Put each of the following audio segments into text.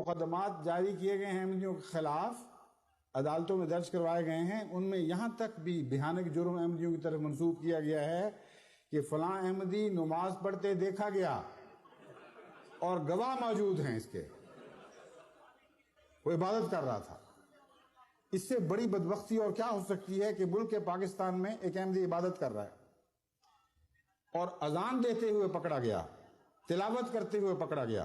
مقدمات جاری کیے گئے ہیں احمدیوں کے خلاف، عدالتوں میں درج کروائے گئے ہیں، ان میں یہاں تک بھی بھیانک جرم احمدیوں کی طرف منسوب کیا گیا ہے کہ فلاں احمدی نماز پڑھتے دیکھا گیا اور گواہ موجود ہیں اس کے، وہ عبادت کر رہا تھا۔ اس سے بڑی بدبختی اور کیا ہو سکتی ہے کہ ملک پاکستان میں ایک احمدی عبادت کر رہا ہے اور اذان دیتے ہوئے پکڑا گیا، تلاوت کرتے ہوئے پکڑا گیا،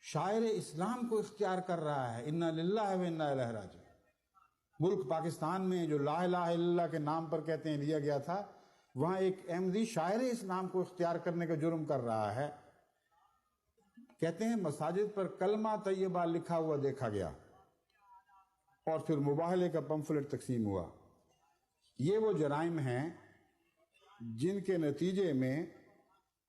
شاعر اسلام کو اختیار کر رہا ہے، انا للہ و انا الیہ راجعون۔ ملک پاکستان میں جو لا الہ الا اللہ کے نام پر کہتے ہیں لیا گیا تھا، وہاں ایک احمدی شاعر اسلام کو اختیار کرنے کا جرم کر رہا ہے۔ کہتے ہیں مساجد پر کلمہ طیبہ لکھا ہوا دیکھا گیا اور پھر مباہلے کا پمفلٹ تقسیم ہوا۔ یہ وہ جرائم ہیں جن کے نتیجے میں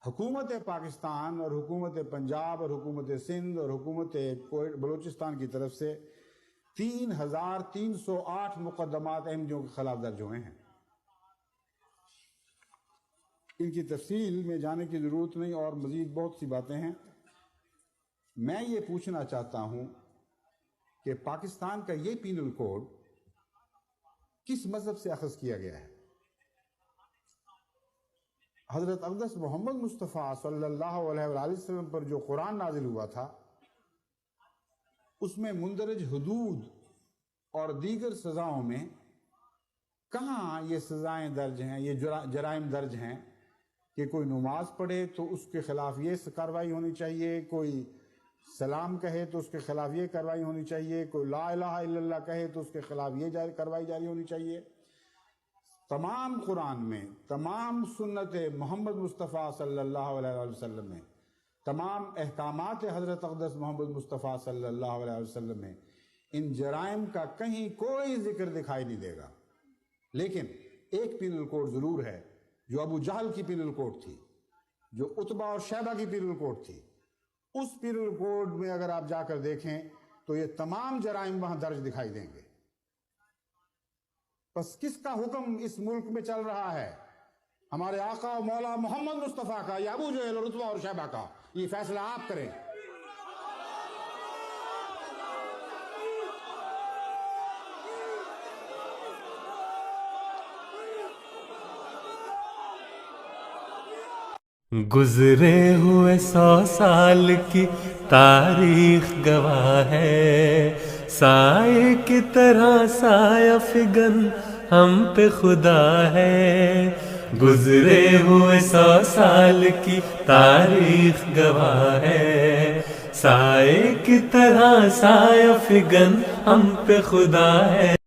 حکومت پاکستان اور حکومت پنجاب اور حکومت سندھ اور حکومت بلوچستان کی طرف سے 3308 مقدمات احمدیوں کے خلاف درج ہوئے ہیں۔ ان کی تفصیل میں جانے کی ضرورت نہیں، اور مزید بہت سی باتیں ہیں۔ میں یہ پوچھنا چاہتا ہوں کہ پاکستان کا یہ پینل کوڈ کس مذہب سے اخذ کیا گیا ہے؟ حضرت اقدس محمد مصطفیٰ صلی اللہ علیہ وآلہ وسلم پر جو قرآن نازل ہوا تھا، اس میں مندرج حدود اور دیگر سزاؤں میں کہاں یہ سزائیں درج ہیں، یہ جرائم درج ہیں کہ کوئی نماز پڑھے تو اس کے خلاف یہ کارروائی ہونی چاہیے، کوئی سلام کہے تو اس کے خلاف یہ کارروائی ہونی چاہیے، کوئی لا الہ الا اللہ کہے تو اس کے خلاف یہ کارروائی جاری ہونی چاہیے؟ تمام قرآن میں، تمام سنت محمد مصطفیٰ صلی اللہ علیہ وسلم میں، تمام احکامات حضرت اقدس محمد مصطفیٰ صلی اللہ علیہ وسلم میں ان جرائم کا کہیں کوئی ذکر دکھائی نہیں دے گا۔ لیکن ایک پینل کوڈ ضرور ہے جو ابو جہل کی پینل کوڈ تھی، جو عتبہ اور شیبہ کی پینل کوڈ تھی۔ اس پینل کوڈ میں اگر آپ جا کر دیکھیں تو یہ تمام جرائم وہاں درج دکھائی دیں گے۔ بس کس کا حکم اس ملک میں چل رہا ہے؟ ہمارے آقا و مولا محمد مصطفیٰ کا یا ابو جہل اور عتبہ اور شیبہ کا؟ یہ فیصلہ آپ کریں۔ گزرے ہوئے 100 سال کی تاریخ گواہ ہے، سائے کی طرح سایہ فگن ہم پہ خدا ہے۔ گزرے ہوئے 100 سال کی تاریخ گواہ ہے، سائے کی طرح سایہ فگن ہم پہ خدا ہے۔